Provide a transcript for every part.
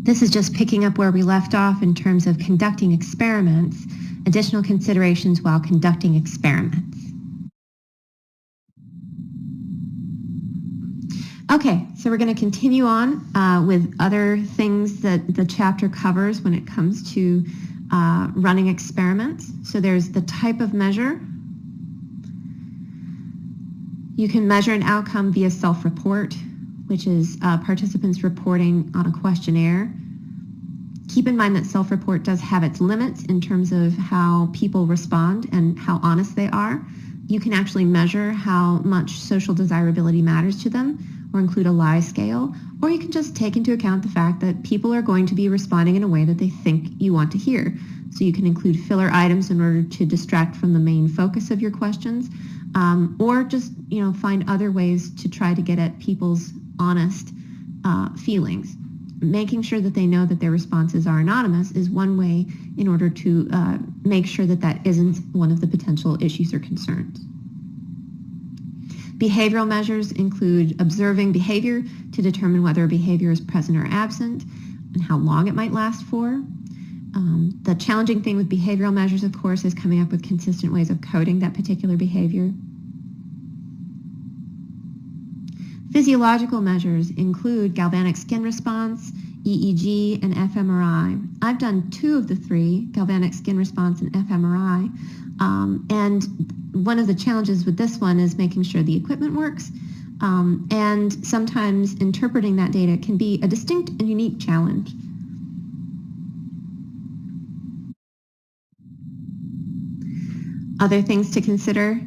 This is just picking up where we left off in terms of conducting experiments, additional considerations while conducting experiments. Okay, so we're going to continue on with other things that the chapter covers when it comes to running experiments. So there's the type of measure. You can measure an outcome via self-report, which is participants reporting on a questionnaire. Keep in mind that self-report does have its limits in terms of how people respond and how honest they are. You can actually measure how much social desirability matters to them or include a lie scale, or you can just take into account the fact that people are going to be responding in a way that they think you want to hear. So you can include filler items in order to distract from the main focus of your questions, or just find other ways to try to get at people's honest feelings. Making sure that they know that their responses are anonymous is one way in order to make sure that that isn't one of the potential issues or concerns. Behavioral measures include observing behavior to determine whether a behavior is present or absent and how long it might last for. The challenging thing with behavioral measures, of course, is coming up with consistent ways of coding that particular behavior. Physiological measures include galvanic skin response, EEG, and fMRI. I've done 2 of the 3, galvanic skin response and fMRI, and one of the challenges with this one is making sure the equipment works, and sometimes interpreting that data can be a distinct and unique challenge. Other things to consider,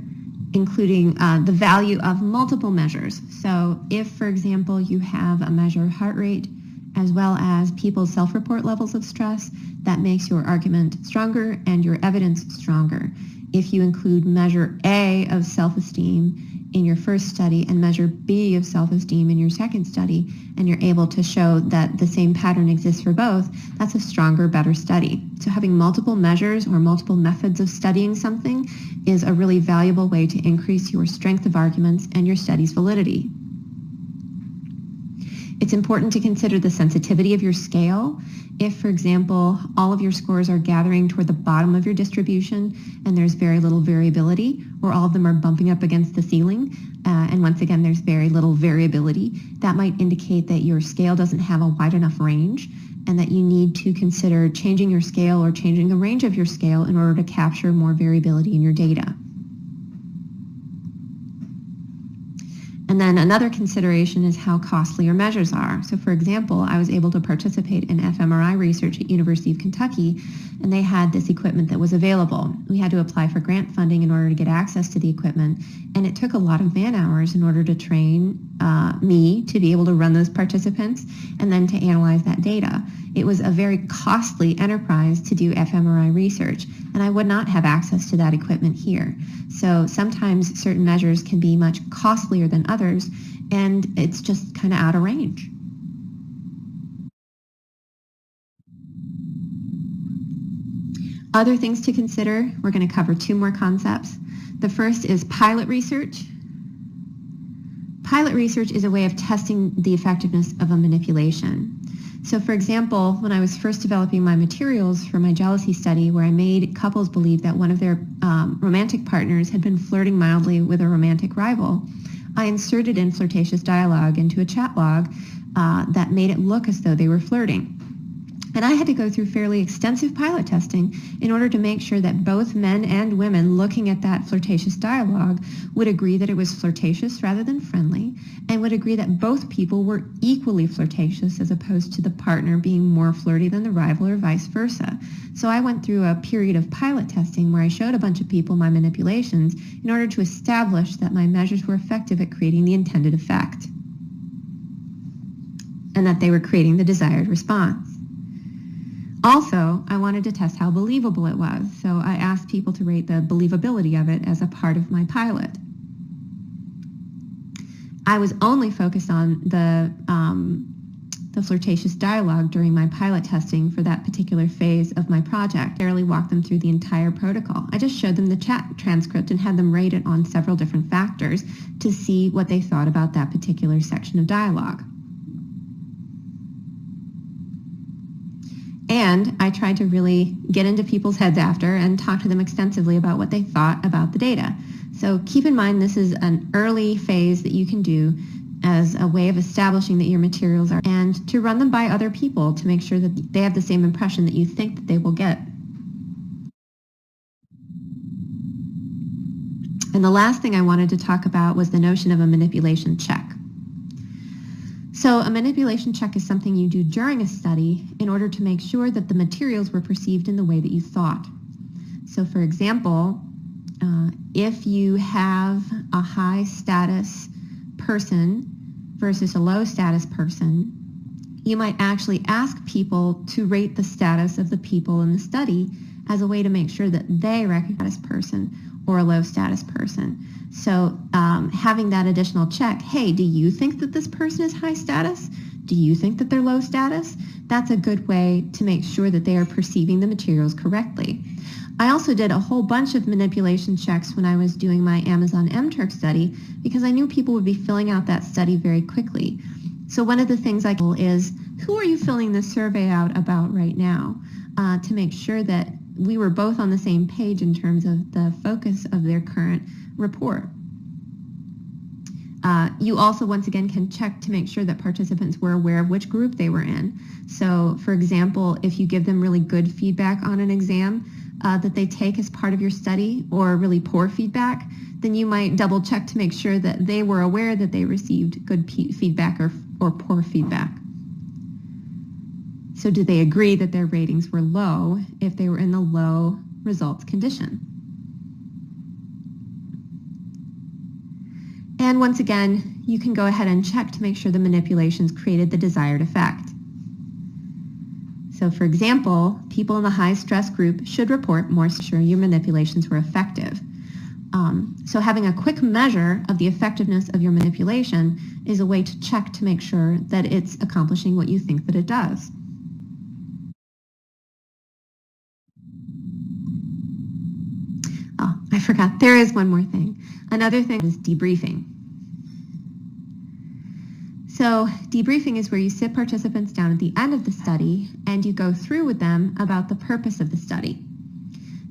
including the value of multiple measures. So if, for example, you have a measure of heart rate as well as people's self-report levels of stress, that makes your argument stronger and your evidence stronger. If you include measure A of self-esteem in your first study and measure B of self-esteem in your second study, and you're able to show that the same pattern exists for both, that's a stronger, better study. So having multiple measures or multiple methods of studying something is a really valuable way to increase your strength of arguments and your study's validity. It's important to consider the sensitivity of your scale. If, for example, all of your scores are gathering toward the bottom of your distribution and there's very little variability, or all of them are bumping up against the ceiling, and once again there's very little variability, that might indicate that your scale doesn't have a wide enough range and that you need to consider changing your scale or changing the range of your scale in order to capture more variability in your data. And then another consideration is how costly your measures are. So for example, I was able to participate in fMRI research at University of Kentucky, and they had this equipment that was available. We had to apply for grant funding in order to get access to the equipment, and it took a lot of man hours in order to train me to be able to run those participants and then to analyze that data. It was a very costly enterprise to do fMRI research, and I would not have access to that equipment here. So sometimes certain measures can be much costlier than others, and it's just kind of out of range. Other things to consider, we're going to cover 2 more concepts. The first is pilot research. Pilot research is a way of testing the effectiveness of a manipulation. So for example, when I was first developing my materials for my jealousy study, where I made couples believe that one of their romantic partners had been flirting mildly with a romantic rival, I inserted in flirtatious dialogue into a chat log that made it look as though they were flirting. And I had to go through fairly extensive pilot testing in order to make sure that both men and women looking at that flirtatious dialogue would agree that it was flirtatious rather than friendly, and would agree that both people were equally flirtatious as opposed to the partner being more flirty than the rival or vice versa. So I went through a period of pilot testing where I showed a bunch of people my manipulations in order to establish that my measures were effective at creating the intended effect and that they were creating the desired response. Also, I wanted to test how believable it was, so I asked people to rate the believability of it as a part of my pilot. I was only focused on the flirtatious dialogue during my pilot testing for that particular phase of my project. I barely walked them through the entire protocol. I just showed them the chat transcript and had them rate it on several different factors to see what they thought about that particular section of dialogue. And I tried to really get into people's heads after and talk to them extensively about what they thought about the data. So keep in mind this is an early phase that you can do as a way of establishing that your materials are, and to run them by other people to make sure that they have the same impression that you think that they will get. And the last thing I wanted to talk about was the notion of a manipulation check. So a manipulation check is something you do during a study in order to make sure that the materials were perceived in the way that you thought. So for example, if you have a high status person versus a low status person, you might actually ask people to rate the status of the people in the study as a way to make sure that they recognize a person or a low status person. So having that additional check, hey, do you think that this person is high status? Do you think that they're low status? That's a good way to make sure that they are perceiving the materials correctly. I also did a whole bunch of manipulation checks when I was doing my Amazon MTurk study because I knew people would be filling out that study very quickly. So one of the things I do is, who are you filling this survey out about right now, to make sure that we were both on the same page in terms of the focus of their current report. You also, once again, can check to make sure that participants were aware of which group they were in. So, for example, if you give them really good feedback on an exam that they take as part of your study, or really poor feedback, then you might double check to make sure that they were aware that they received good feedback or poor feedback. So do they agree that their ratings were low if they were in the low results condition? And once again, you can go ahead and check to make sure the manipulations created the desired effect. So for example, people in the high stress group should report more sure your manipulations were effective. So having a quick measure of the effectiveness of your manipulation is a way to check to make sure that it's accomplishing what you think that it does. Oh, I forgot. There is one more thing. Another thing is debriefing. So debriefing is where you sit participants down at the end of the study and you go through with them about the purpose of the study.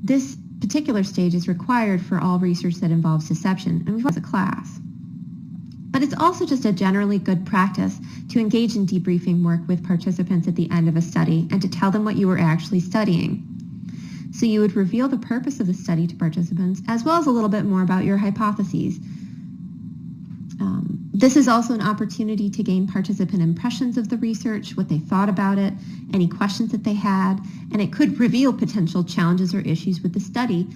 This particular stage is required for all research that involves deception, and we've as a class. But it's also just a generally good practice to engage in debriefing work with participants at the end of a study and to tell them what you were actually studying. So you would reveal the purpose of the study to participants, as well as a little bit more about your hypotheses. This is also an opportunity to gain participant impressions of the research, what they thought about it, any questions that they had, and it could reveal potential challenges or issues with the study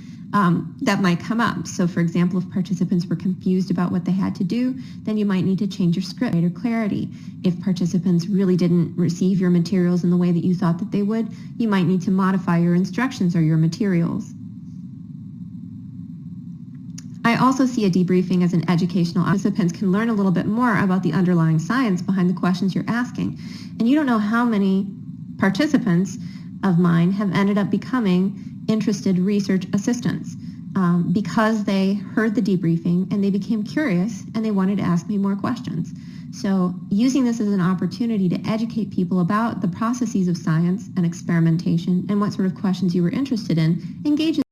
that might come up. So for example, if participants were confused about what they had to do, then you might need to change your script or clarity. If participants really didn't receive your materials in the way that you thought that they would, you might need to modify your instructions or your materials. I also see a debriefing as an educational. Participants can learn a little bit more about the underlying science behind the questions you're asking. And you don't know how many participants of mine have ended up becoming interested research assistants because they heard the debriefing and they became curious and they wanted to ask me more questions. So using this as an opportunity to educate people about the processes of science and experimentation and what sort of questions you were interested in engages